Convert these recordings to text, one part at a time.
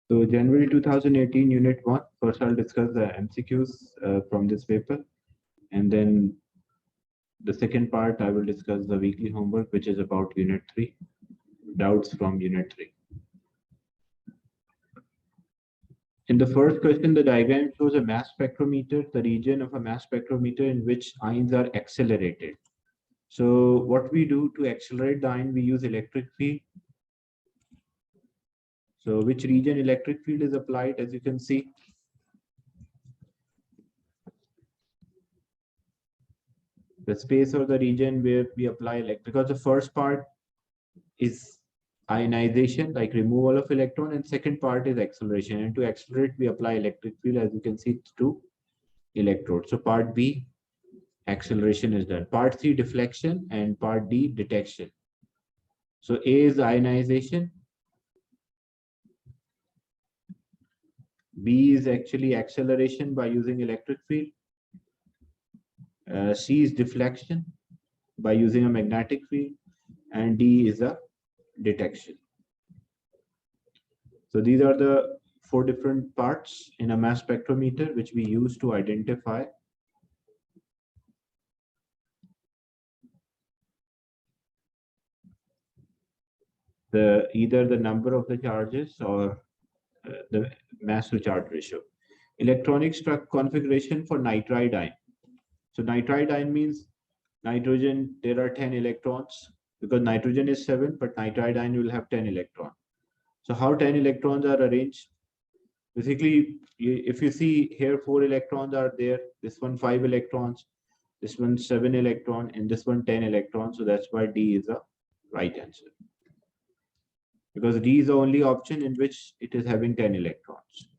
So January 2018, Unit 1. First, I'll discuss the MCQs from this paper. And then the second part, I will discuss the weekly homework, which is about Unit 3, doubts from Unit 3. In the first question, the diagram shows a mass spectrometer, the region of a mass spectrometer in which ions are accelerated. So what we do to accelerate the ion, we use electric field. So which region electric field is applied, as you can see. The space or the region where we apply because the first part is ionization, like removal of electron, and second part is acceleration. And to accelerate, we apply electric field, as you can see, to electrodes. So part B, acceleration is done. Part C, deflection, and part D, detection. So A is ionization. B is actually acceleration by using electric field. C is deflection by using a magnetic field, and D is a detection. So these are the 4 different parts in a mass spectrometer which we use to identify either the number of the charges or the mass to charge ratio. Electronic structure configuration for nitride ion. So nitride ion means nitrogen, there are 10 electrons because nitrogen is 7, but nitride ion will have 10 electrons. So how 10 electrons are arranged? Basically, if you see here, 4 electrons are there, this one 5 electrons, this one 7 electron, and this one 10 electrons. So that's why D is the right answer. Because D is the only option in which it is having 10 electrons.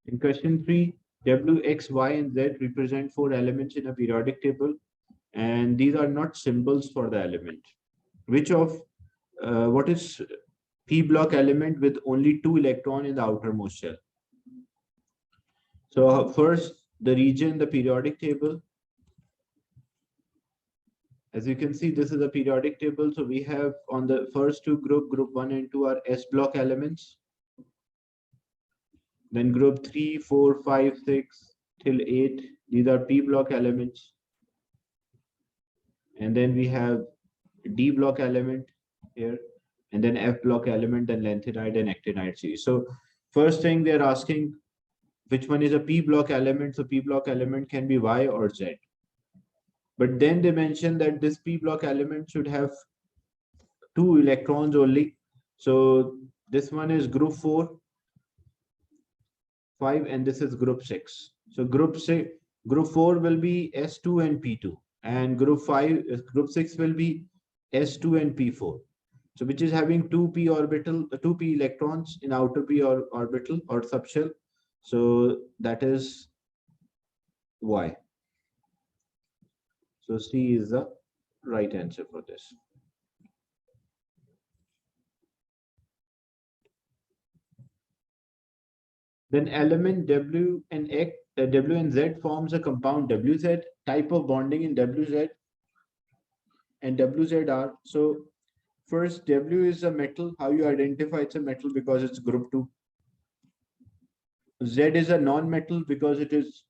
In question 3, W, X, Y, and Z represent 4 elements in a periodic table, and these are not symbols for the element. Which of what is p block element with only 2 electrons in the outermost shell? So first, the region, the periodic table. As you can see, this is a periodic table. So we have on the first 2 group 1 and 2 are S block elements. Then group 3, 4, 5, 6 till 8, these are P block elements. And then we have D block element here, and then F block element, then lanthanide and actinide series. So first thing they're asking, which one is a P block element? So P block element can be Y or Z. But then they mentioned that this P block element should have 2 electrons only. So this one is group 4, 5, and this is group 6. So group 4 will be S2 and P2, and group 6 will be S2 and P4. So which is having 2p electrons in outer p orbital or subshell. So that is Y. So C is the right answer for this. Then element W and Z forms a compound WZ. Type of bonding in WZ and WZ are, so first W is a metal. How you identify it's a metal? Because it's group 2. Z is a non-metal because it is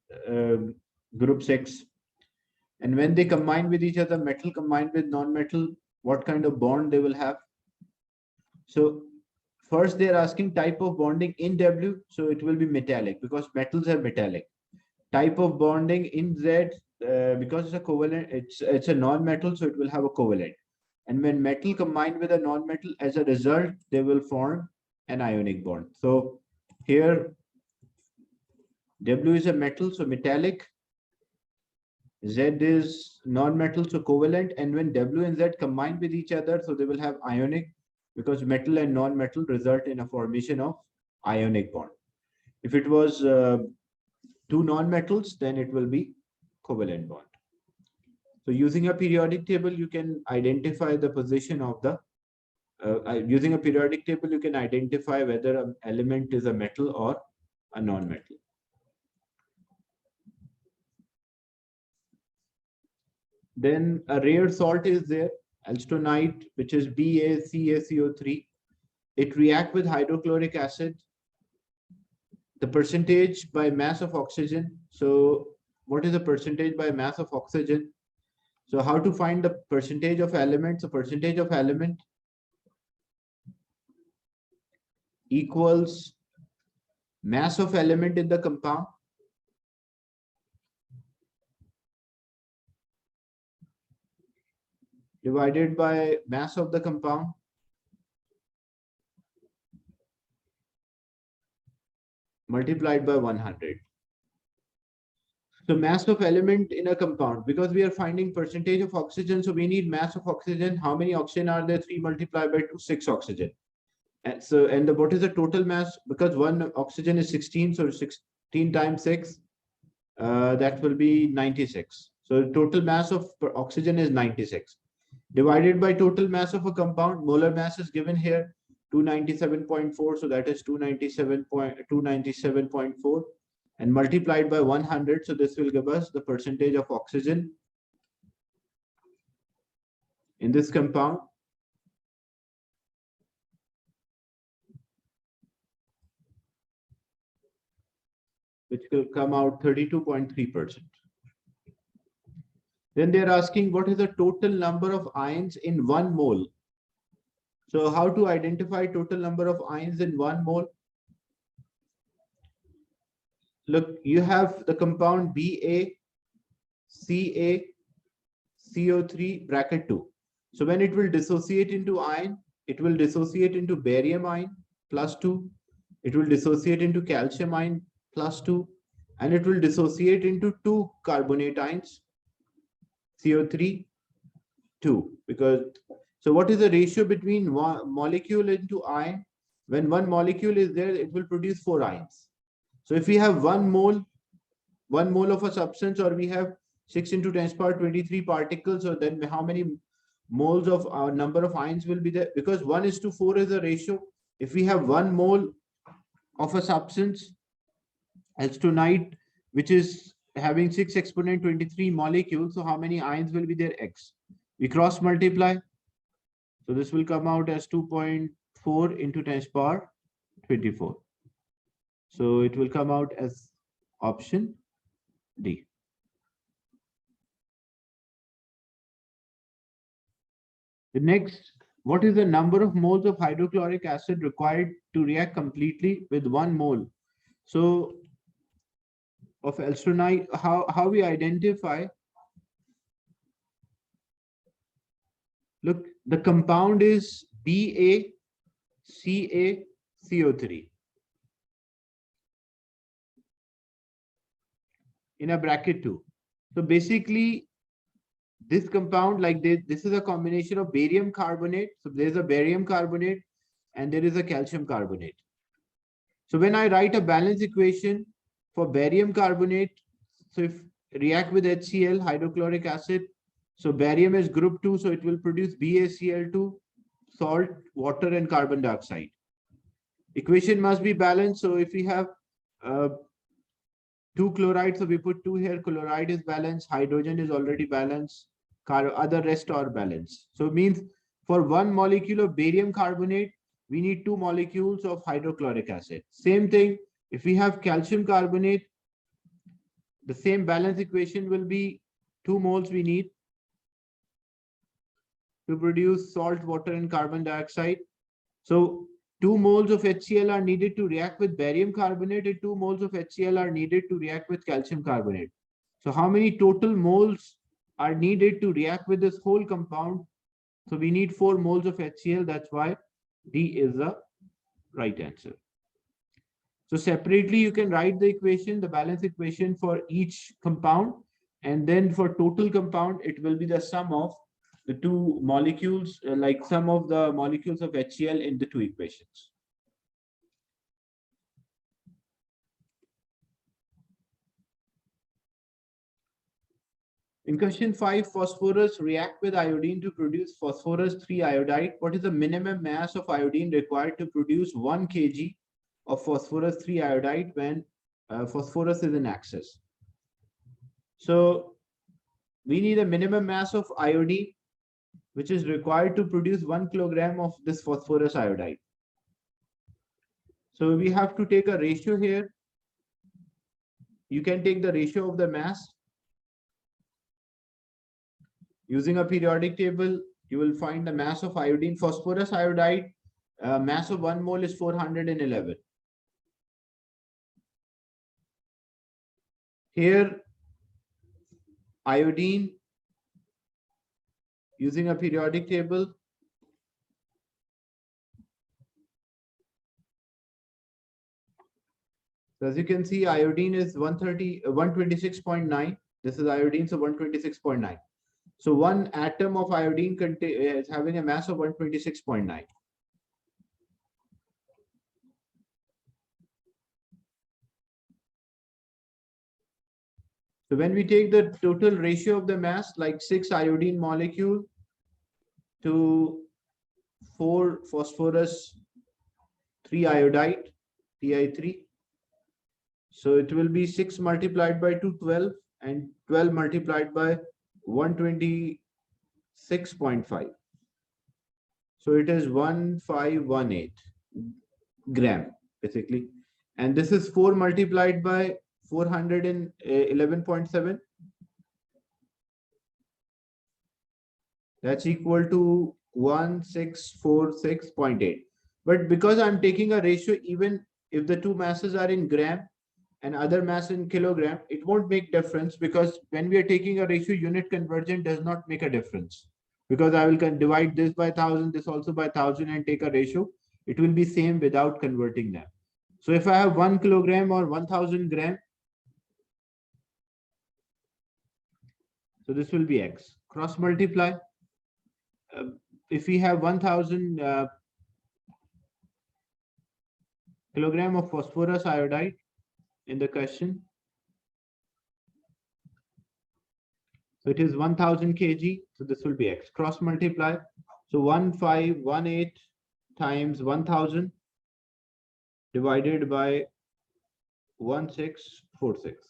group 6. And when they combine with each other, metal combined with non-metal, what kind of bond they will have? So first they're asking type of bonding in W, so it will be metallic because metals are metallic. Type of bonding in Z, because it's a covalent, it's a non-metal, so it will have a covalent. And when metal combined with a non-metal, as a result, they will form an ionic bond. So here, W is a metal, so metallic. Z is non-metal, so covalent. And when W and Z combine with each other, so they will have ionic, because metal and non-metal result in a formation of ionic bond. If it was 2 non-metals, then it will be covalent bond. So using a periodic table, you can identify the position of the, using a periodic table, you can identify whether an element is a metal or a non-metal. Then a rare salt is there, alstonite, which is BaCaCO3. It reacts with hydrochloric acid. The percentage by mass of oxygen. So what is the percentage by mass of oxygen? So how to find the percentage of elements? The percentage of element equals mass of element in the compound divided by mass of the compound multiplied by 100. So mass of element in a compound, because we are finding percentage of oxygen, so we need mass of oxygen. How many oxygen are there? 3 multiplied by 2, 6 oxygen. And so, what is the total mass? Because one oxygen is 16, so 16 times 6, that will be 96. So total mass of oxygen is 96. Divided by total mass of a compound, molar mass is given here, 297.4. So that is 297.4, and multiplied by 100. So this will give us the percentage of oxygen in this compound. Which will come out 32.3%. Then they're asking what is the total number of ions in 1 mole. So how to identify total number of ions in 1 mole? Look, you have the compound BaCaCO3 bracket 2. So when it will dissociate into ion, it will dissociate into barium ion plus 2. It will dissociate into calcium ion plus 2, and it will dissociate into 2 carbonate ions, CO3, 2. Because so what is the ratio between one molecule into ion? When one molecule is there, it will produce 4 ions. So if we have 1 mole of a substance, or we have 6 into 10 to the power 23 particles, so then how many moles of our number of ions will be there? Because 1:4 is the ratio. If we have 1 mole of a substance, alstonite, which is having 6 exponent 23 molecules, so how many ions will be there? X. We cross multiply. So this will come out as 2.4 into 10 to the power 24. So it will come out as option D. The next, what is the number of moles of hydrochloric acid required to react completely with 1 mole? So of alstonite, how we identify? Look, the compound is BaCaCO3 in a bracket 2. So basically, this compound, like this is a combination of barium carbonate. So there's a barium carbonate and there is a calcium carbonate. So when I write a balance equation for barium carbonate, so if react with HCl, hydrochloric acid, so barium is group 2, so it will produce BaCl2, salt, water, and carbon dioxide. Equation must be balanced. So if we have 2 chlorides, so we put 2 here, chloride is balanced, hydrogen is already balanced, other rest are balanced. So it means for 1 molecule of barium carbonate, we need 2 molecules of hydrochloric acid. Same thing, if we have calcium carbonate, the same balance equation will be 2 moles we need to produce salt, water, and carbon dioxide. So 2 moles of HCl are needed to react with barium carbonate, and 2 moles of HCl are needed to react with calcium carbonate. So how many total moles are needed to react with this whole compound? So we need 4 moles of HCl. That's why D is the right answer. So separately, you can write the equation, the balance equation for each compound. And then for total compound, it will be the sum of the 2 molecules, like sum of the molecules of HCl in the 2 equations. In question 5, phosphorus react with iodine to produce phosphorus 3 iodide. What is the minimum mass of iodine required to produce 1 kg of phosphorus 3 iodide when phosphorus is in excess? So we need a minimum mass of iodine, which is required to produce 1 kilogram of this phosphorus iodide. So we have to take a ratio here. You can take the ratio of the mass. Using a periodic table, you will find the mass of iodine. Phosphorus iodide, mass of 1 mole is 411. Here, iodine, using a periodic table, so as you can see, iodine is 126.9. This is iodine, so 126.9. So one atom of iodine is having a mass of 126.9. So when we take the total ratio of the mass, like 6 iodine molecule to 4 phosphorus 3 iodide, Ti3. So it will be 6 multiplied by 212 and 12 multiplied by 126.5. So it is 1518 gram basically. And this is 4 multiplied by 411.7. That's equal to 1646.8. But because I'm taking a ratio, even if the two masses are in gram and other mass in kilogram, it won't make difference, because when we are taking a ratio, unit conversion does not make a difference. Because I will divide this by 1000, this also by 1000 and take a ratio, it will be same without converting them. So if I have 1 kilogram or 1000 gram, so this will be X. Cross multiply. If we have 1000 kilogram of phosphorus iodide in the question, so it is 1000 kg, so this will be X. Cross multiply, so 1518 times 1000 divided by 1646.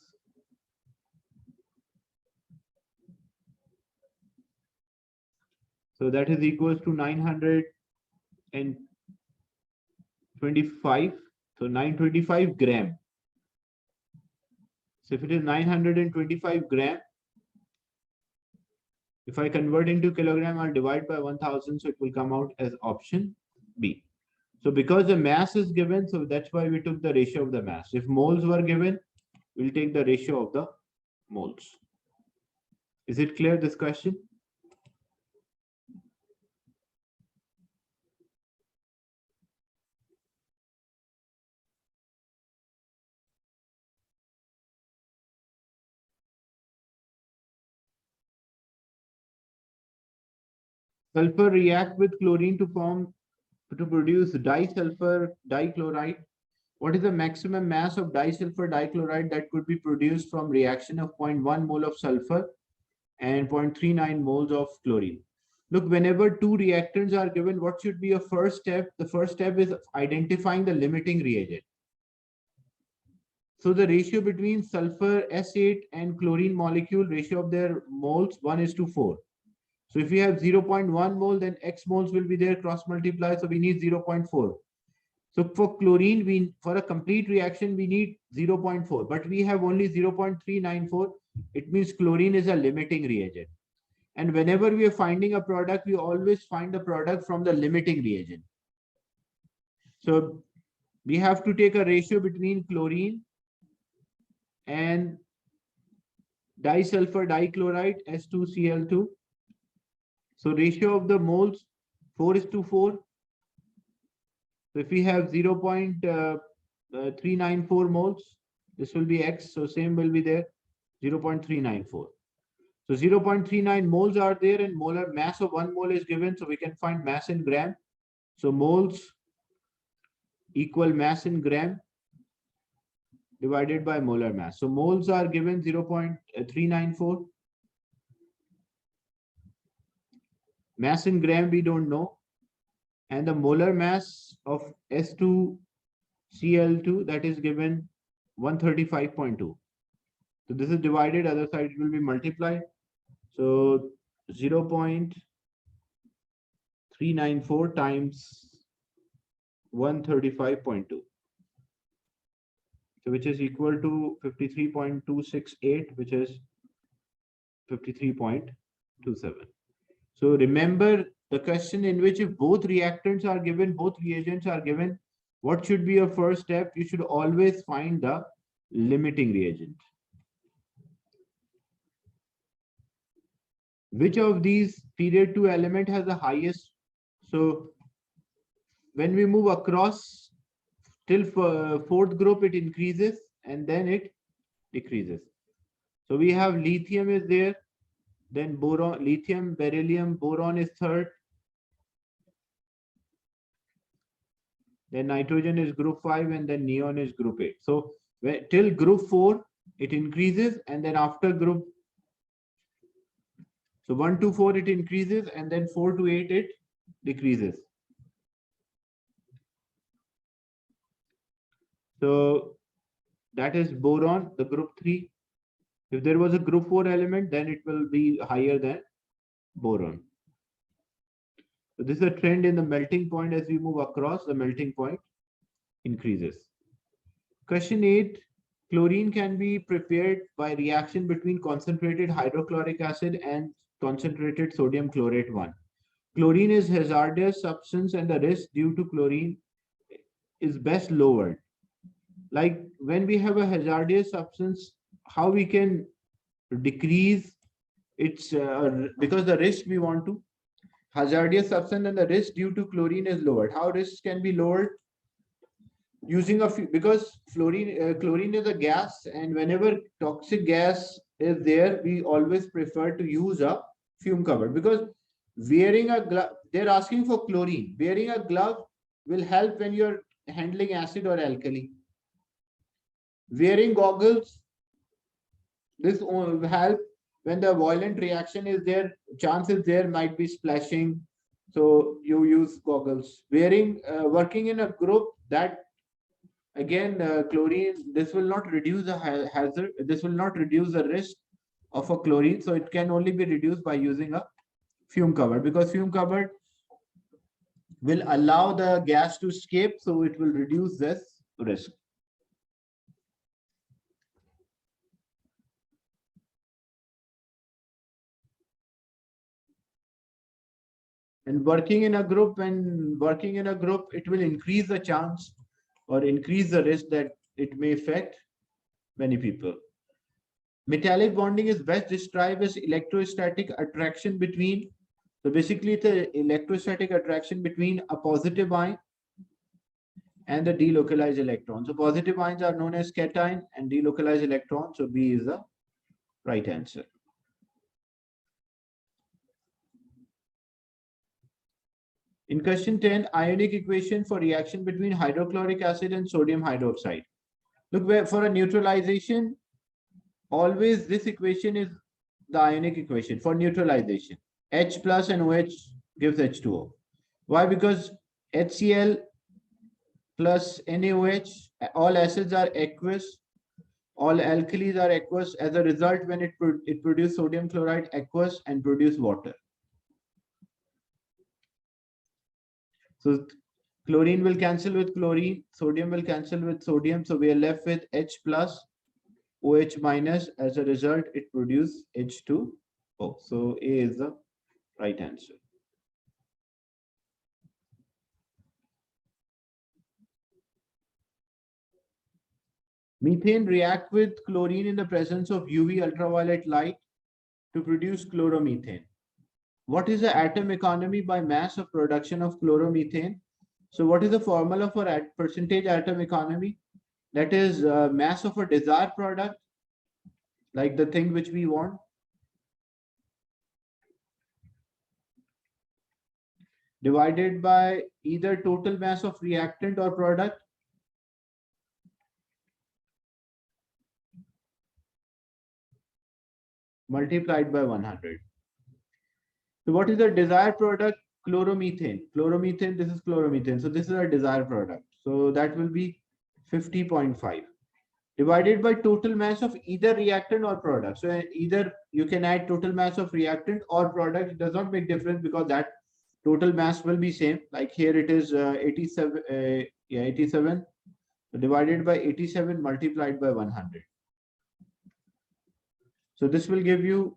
So that is equals to 925. So 925 gram. So if it is 925 gram, if I convert into kilogram, I'll divide by 1000. So it will come out as option B. So because the mass is given, so that's why we took the ratio of the mass. If moles were given, we'll take the ratio of the moles. Is it clear, this question? Sulfur react with chlorine to produce disulfur dichloride. What is the maximum mass of disulfur dichloride that could be produced from reaction of 0.1 mole of sulfur and 0.39 moles of chlorine? Look, whenever two reactants are given, what should be a first step? The first step is identifying the limiting reagent. So the ratio between sulfur S8 and chlorine molecule, ratio of their moles, 1:4. So if we have 0.1 mole, then X moles will be there, cross multiply. So we need 0.4. So for chlorine, for a complete reaction, we need 0.4, but we have only 0.394. It means chlorine is a limiting reagent. And whenever we are finding a product, we always find the product from the limiting reagent. So we have to take a ratio between chlorine and disulfur dichloride, S2Cl2. So ratio of the moles, 4:4. So if we have 0.394 moles, this will be X. So same will be there, 0.394. So 0.39 moles are there, and molar mass of 1 mole is given. So we can find mass in gram. So moles equal mass in gram divided by molar mass. So moles are given 0.394. Mass in gram we don't know. And the molar mass of S2Cl2, that is given 135.2. So this is divided, other side will be multiplied. So 0.394 times 135.2. So which is equal to 53.268, which is 53.27. So remember the question in which if both reactants are given, both reagents are given, what should be your first step? You should always find the limiting reagent. Which of these period 2 element has the highest? So when we move across till fourth group, it increases and then it decreases. So we have lithium is there, then boron, lithium, beryllium, boron is third. Then nitrogen is group 5 and then neon is group 8. So till group 4, it increases, and then after group, so 1 to 4, it increases, and then 4 to 8, it decreases. So that is boron, the group 3. If there was a group 4 element, then it will be higher than boron. So this is a trend in the melting point. As we move across, the melting point increases. Question 8, chlorine can be prepared by reaction between concentrated hydrochloric acid and concentrated sodium chlorate 1. Chlorine is hazardous substance and the risk due to chlorine is best lowered. Like when we have a hazardous substance, how we can decrease its, because the risk we want to, hazardous substance and the risk due to chlorine is lowered. How risks can be lowered? Using because chlorine is a gas, and whenever toxic gas is there, we always prefer to use a fume cover, because wearing a glove, they're asking for chlorine. Wearing a glove will help when you're handling acid or alkali. Wearing goggles, this will help when the violent reaction is there, chances there might be splashing, so you use goggles. Working in a group, that again, chlorine, this will not reduce the hazard, this will not reduce the risk of a chlorine, so it can only be reduced by using a fume cover, because fume cover will allow the gas to escape, so it will reduce this risk. And working in a group, it will increase the chance or increase the risk that it may affect many people. Metallic bonding is best described as electrostatic attraction between, so basically it's an electrostatic attraction between a positive ion and the delocalized electron. So positive ions are known as cation and delocalized electrons, so B is the right answer. In question 10, ionic equation for reaction between hydrochloric acid and sodium hydroxide. Look, for a neutralization, always this equation is the ionic equation for neutralization. H plus and OH gives H2O. Why? Because HCl plus NaOH, all acids are aqueous, all alkalis are aqueous. As a result, when it produces sodium chloride aqueous and produce water. So chlorine will cancel with chlorine, sodium will cancel with sodium. So we are left with H plus, OH minus. As a result, it produces H2O. So A is the right answer. Methane react with chlorine in the presence of UV ultraviolet light to produce chloromethane. What is the atom economy by mass of production of chloromethane? So what is the formula for percentage atom economy? That is mass of a desired product, like the thing which we want, divided by either total mass of reactant or product, multiplied by 100. So what is the desired product? Chloromethane. Chloromethane, this is chloromethane. So this is our desired product. So that will be 50.5 divided by total mass of either reactant or product. So either you can add total mass of reactant or product. It does not make difference because that total mass will be same. Like here it is 87. 87. So divided by 87 multiplied by 100. So this will give you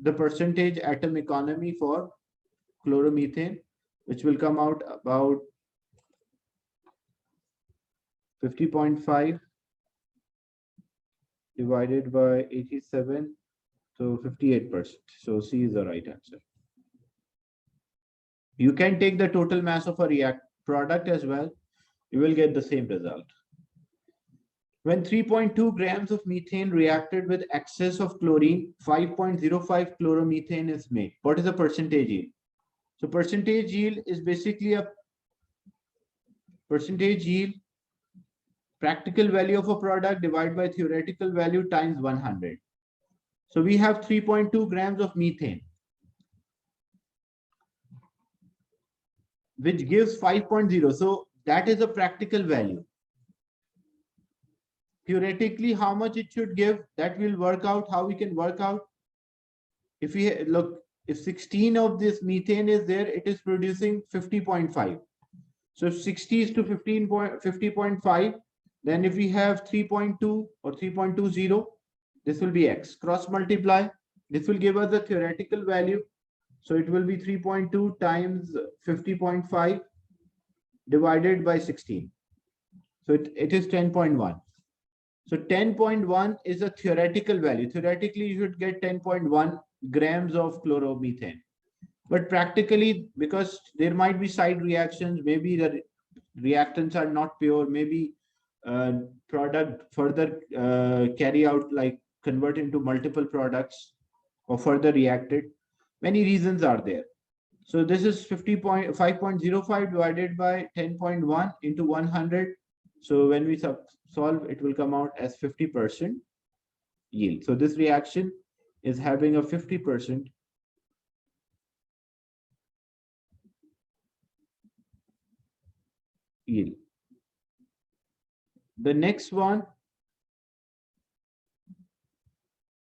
the percentage atom economy for chloromethane, which will come out about 50.5 divided by 87, so 58%. So C is the right answer. You can take the total mass of a product as well. You will get the same result. When 3.2 grams of methane reacted with excess of chlorine, 5.05 chloromethane is made. What is the percentage yield? So percentage yield is basically a percentage yield, practical value of a product divided by theoretical value times 100. So we have 3.2 grams of methane, which gives 5.0. So that is a practical value. Theoretically, how much it should give, that will work out, how we can work out. If we look, if 16 of this methane is there, it is producing 50.5. So if 60 is to 50.5, then if we have 3.2 or 3.20, this will be X. Cross multiply, this will give us the theoretical value. So it will be 3.2 times 50.5 divided by 16. So it is 10.1. So 10.1 is a theoretical value. Theoretically, you should get 10.1 grams of chloromethane. But practically, because there might be side reactions, maybe the reactants are not pure, maybe product further carry out, like convert into multiple products or further reacted. Many reasons are there. So this is 5.05 divided by 10.1 into 100. So when we solve, it will come out as 50% yield. So this reaction is having a 50% yield. The next one,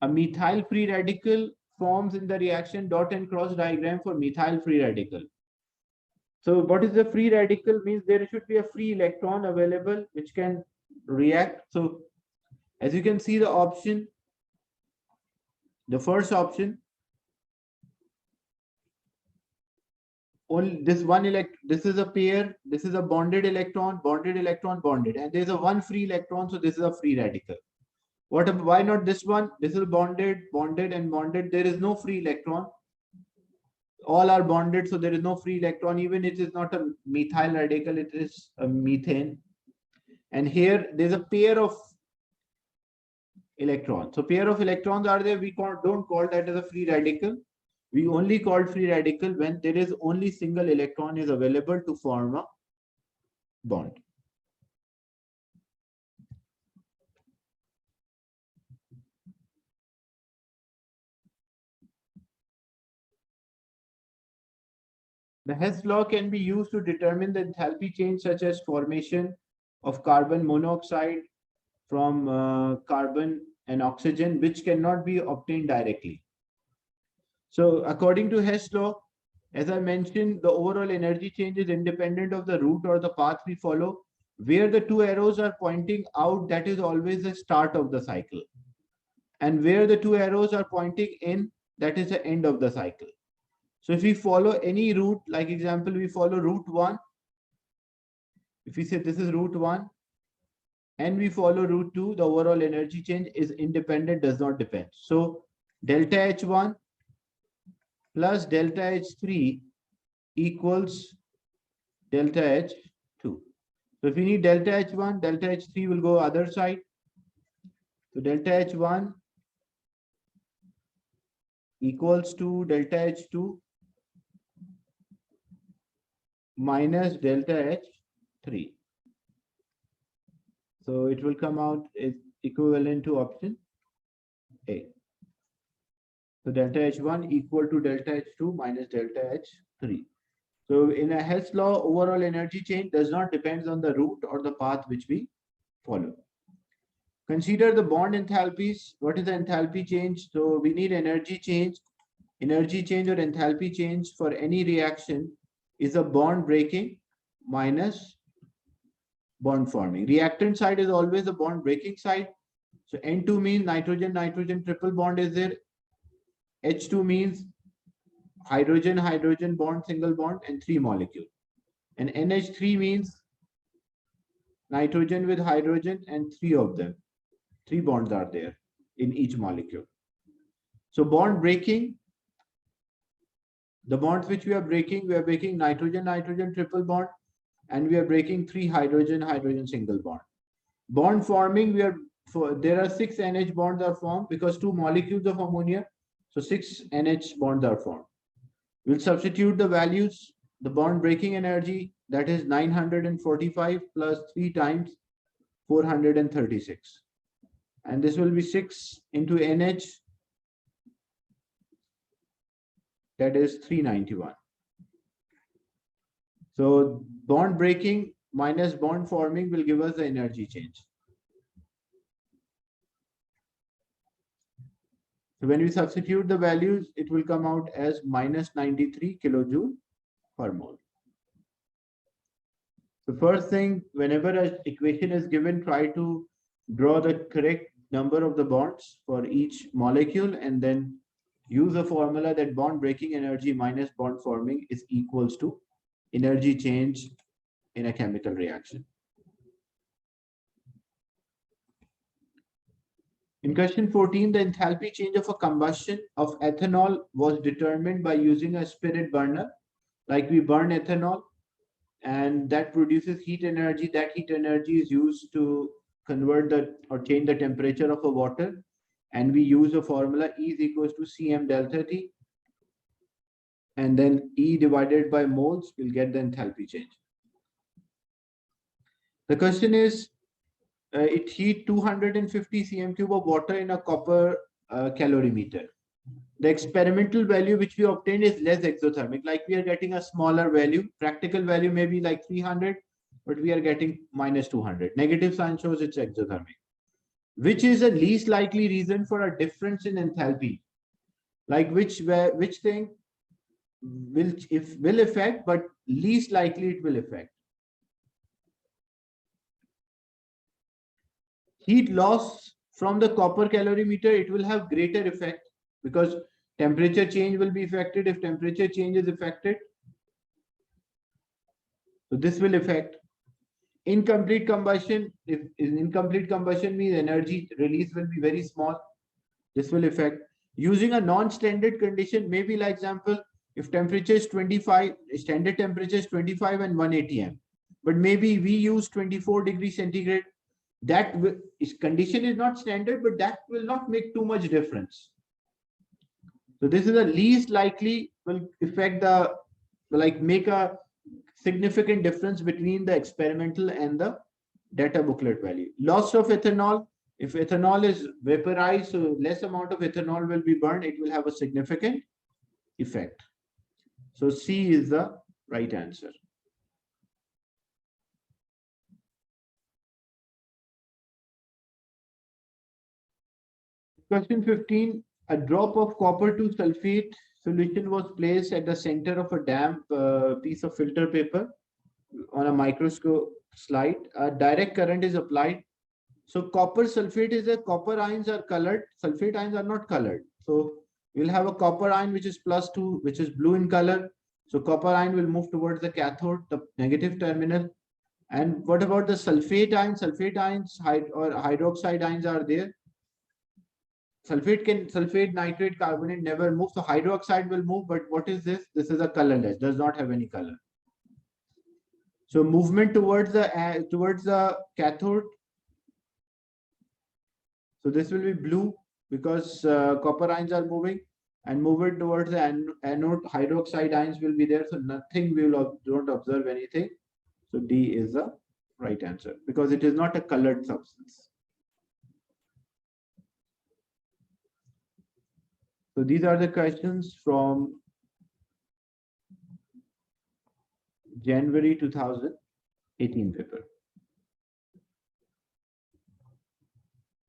a methyl free radical forms in the reaction dot and cross diagram for methyl free radical. So what is the free radical? Means there should be a free electron available which can react. So as you can see, the option, the first option, only this one this is a pair, this is a bonded electron, bonded, and there's a one free electron, so this is a free radical. Why not this one? This is bonded, and bonded. There is no free electron. All are bonded, so there is no free electron. Even it is not a methyl radical, it is a methane. And here there's a pair of electrons. So pair of electrons are there. We don't call that as a free radical. We only call free radical when there is only single electron is available to form a bond. The Hess law can be used to determine the enthalpy change, such as formation of carbon monoxide from carbon and oxygen, which cannot be obtained directly. So according to Hess law, as I mentioned, the overall energy change is independent of the route or the path we follow. Where the two arrows are pointing out, that is always the start of the cycle. And where the two arrows are pointing in, that is the end of the cycle. So if we follow any route, like example, we follow route 1. If we say this is route 1 and we follow route 2, the overall energy change is independent, does not depend. So delta H1 plus delta H3 equals delta H2. So if we need delta H1, delta H3 will go other side. So delta H1 equals to delta H2 minus delta H3. So it will come out is equivalent to option A. So delta H1 equal to delta H2 minus delta H3. So in a Hess law, overall energy change does not depend on the route or the path which we follow. Consider the bond enthalpies. What is the enthalpy change? So we need energy change. Energy change or enthalpy change for any reaction is a bond breaking minus bond forming. Reactant side is always the bond breaking side. So N2 means nitrogen-nitrogen triple bond is there. H2 means hydrogen-hydrogen bond, single bond, and 3 molecule. And NH3 means nitrogen with hydrogen and 3 of them. 3 bonds are there in each molecule. So bond breaking, the bonds which we are breaking nitrogen-nitrogen triple bond, and we are breaking 3 hydrogen-hydrogen single bond. Bond forming, there are 6 NH bonds are formed because 2 molecules of ammonia. So 6 NH bonds are formed. We'll substitute the values, the bond breaking energy, that is 945 plus 3 times 436. And this will be 6 into NH, that is 391. So bond breaking minus bond forming will give us the energy change. So when we substitute the values, it will come out as minus 93 kilojoule per mole. The first thing, whenever an equation is given, try to draw the correct number of the bonds for each molecule and then use a formula that bond breaking energy minus bond forming is equals to energy change in a chemical reaction. In question 14, the enthalpy change of a combustion of ethanol was determined by using a spirit burner. Like we burn ethanol and that produces heat energy. That heat energy is used to convert or change the temperature of a water. And we use a formula E is equals to Cm delta T. And then E divided by moles, we'll get the enthalpy change. The question is, it heat 250 cm cube of water in a copper calorimeter. The experimental value which we obtained is less exothermic. Like we are getting a smaller value. Practical value may be like 300, but we are getting minus 200. Negative sign shows it's exothermic. Which is the least likely reason for a difference in enthalpy? Like which thing will affect, but least likely it will affect. Heat loss from the copper calorimeter, it will have greater effect because temperature change will be affected. If temperature change is affected, so this will affect. Incomplete combustion, if incomplete combustion means energy release will be very small, this will affect. Using a non-standard condition, maybe like example, if temperature is 25, standard temperature is 25 and 1 atm, but maybe we use 24 degrees centigrade. That condition is not standard, but that will not make too much difference. So this is the least likely will affect the, make a significant difference between the experimental and the data booklet value. Loss of ethanol, if ethanol is vaporized, so less amount of ethanol will be burned, it will have a significant effect. So C is the right answer. Question 15, a drop of copper 2 sulfate solution was placed at the center of a damp piece of filter paper on a microscope slide. A direct current is applied. So copper sulfate is copper ions are colored, sulfate ions are not colored. So we'll have a copper ion which is +2, which is blue in color. So copper ion will move towards the cathode, the negative terminal. And what about the sulfate ions? Sulfate ions or hydroxide ions are there. Sulfate, nitrate, carbonate never move. So hydroxide will move, but what is this? This is a colorless, does not have any color. So movement towards the cathode. So this will be blue because copper ions are moving, and moving towards the anode, hydroxide ions will be there. So nothing, we don't observe anything. So D is the right answer because it is not a colored substance. So these are the questions from January 2018 paper.